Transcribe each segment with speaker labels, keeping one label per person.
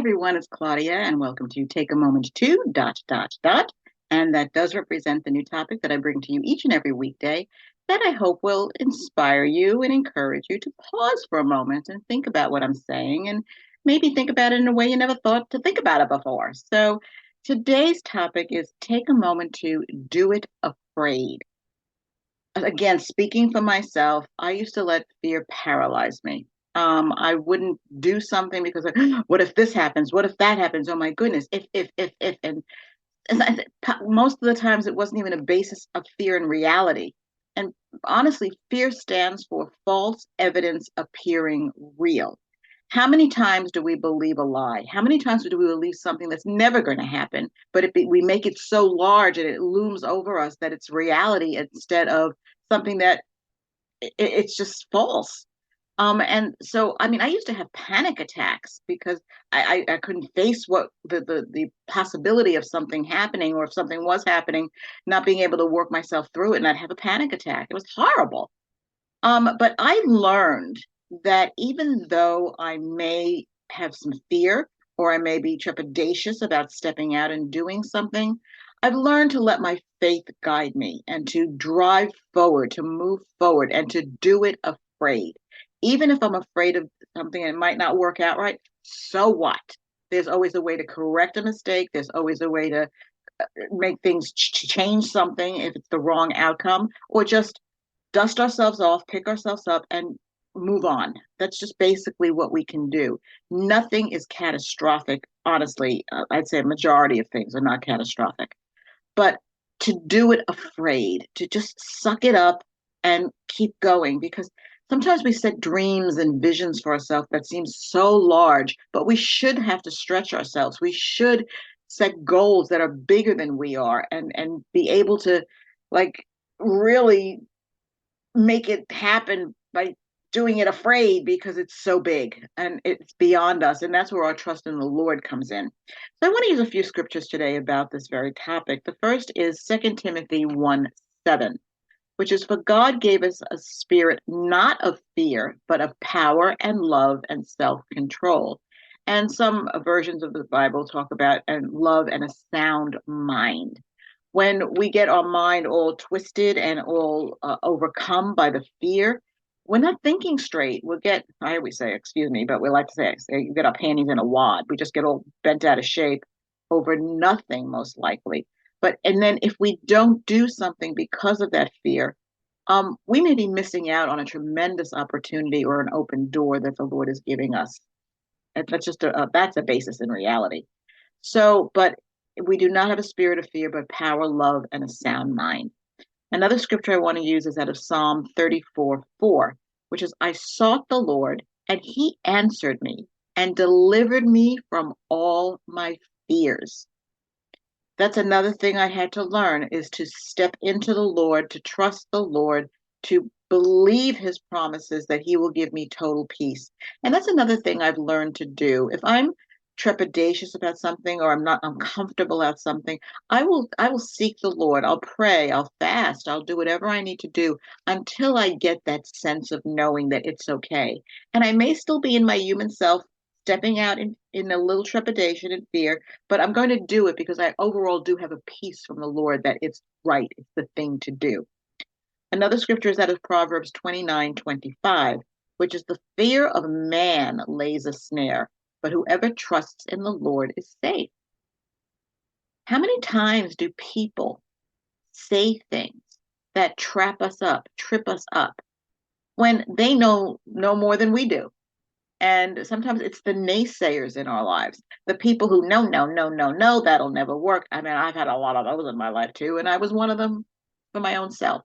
Speaker 1: everyone, it's Claudia, and welcome to Take a Moment to ... And that does represent the new topic that I bring to you each and every weekday that I hope will inspire you and encourage you to pause for a moment and think about what I'm saying and maybe think about it in a way you never thought to think about it before. So today's topic is take a moment to do it afraid. Again, speaking for myself, I used to let fear paralyze me. I wouldn't do something because like, what if this happens? What if that happens? Oh my goodness, if, and most of the times it wasn't even a basis of fear in reality. And honestly, fear stands for false evidence appearing real. How many times do we believe a lie? How many times do we believe something that's never going to happen, but we make it so large and it looms over us that it's reality instead of something that it's just false. And so, I mean, I used to have panic attacks because I couldn't face what the possibility of something happening, or if something was happening, not being able to work myself through it, and I'd have a panic attack. It was horrible. But I learned that even though I may have some fear or I may be trepidatious about stepping out and doing something, I've learned to let my faith guide me and to drive forward, to move forward, and to do it afraid. Even if I'm afraid of something and it might not work out right, so what? There's always a way to correct a mistake. There's always a way to make things change something if it's the wrong outcome, or just dust ourselves off, pick ourselves up, and move on. That's just basically what we can do. Nothing is catastrophic. Honestly, I'd say a majority of things are not catastrophic. But to do it afraid, to just suck it up and keep going, because sometimes we set dreams and visions for ourselves that seem so large, but we should have to stretch ourselves. We should set goals that are bigger than we are, and be able to like really make it happen by doing it afraid because it's so big and it's beyond us. And that's where our trust in the Lord comes in. So I want to use a few scriptures today about this very topic. The first is 2 Timothy 1:7, which is, for God gave us a spirit not of fear, but of power and love and self-control. And some versions of the Bible talk about and love and a sound mind. When we get our mind all twisted and all overcome by the fear, we're not thinking straight. We'll get, I always say, excuse me, but we like to say, you get our panties in a wad. We just get all bent out of shape over nothing, most likely. And then if we don't do something because of that fear, we may be missing out on a tremendous opportunity or an open door that the Lord is giving us. And that's a basis in reality. So, but we do not have a spirit of fear, but power, love, and a sound mind. Another scripture I want to use is out of Psalm 34:4, which is, I sought the Lord, and he answered me and delivered me from all my fears. That's another thing I had to learn, is to step into the Lord, to trust the Lord, to believe his promises that he will give me total peace. And that's another thing I've learned to do. If I'm trepidatious about something, or I'm not uncomfortable about something, I will seek the Lord. I'll pray, I'll fast, I'll do whatever I need to do until I get that sense of knowing that it's okay. And I may still be in my human self, stepping out in a little trepidation and fear, but I'm going to do it because I overall do have a peace from the Lord that it's right, it's the thing to do. Another scripture is out of Proverbs 29:25, which is, the fear of man lays a snare, but whoever trusts in the Lord is safe. How many times do people say things that trap us up, trip us up, when they know no more than we do? And sometimes it's the naysayers in our lives, the people who no, no, no, no, no, that'll never work. I mean, I've had a lot of those in my life too, and I was one of them for my own self.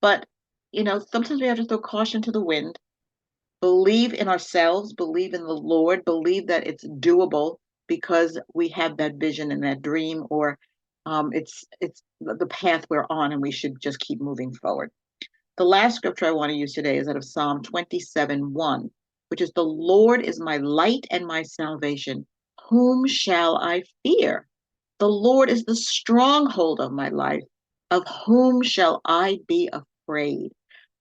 Speaker 1: But, sometimes we have to throw caution to the wind, believe in ourselves, believe in the Lord, believe that it's doable because we have that vision and that dream, or it's the path we're on, and we should just keep moving forward. The last scripture I want to use today is out of Psalm 27:1, which is, the Lord is my light and my salvation. Whom shall I fear? The Lord is the stronghold of my life. Of whom shall I be afraid?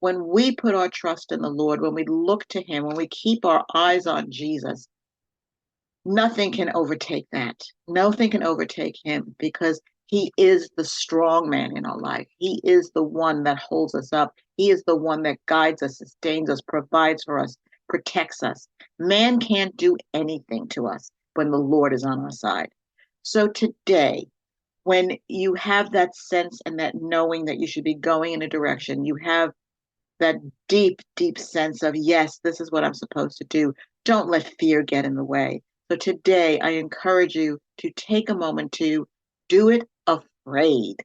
Speaker 1: When we put our trust in the Lord, when we look to him, when we keep our eyes on Jesus, Nothing can overtake that. Nothing can overtake him because he is the strong man in our life. He is the one that holds us up. He is the one that guides us, sustains us, provides for us, protects us. Man can't do anything to us when the Lord is on our side. So today, when you have that sense and that knowing that you should be going in a direction, you have that deep, deep sense of, yes, this is what I'm supposed to do. Don't let fear get in the way. So today, I encourage you to take a moment to do it afraid.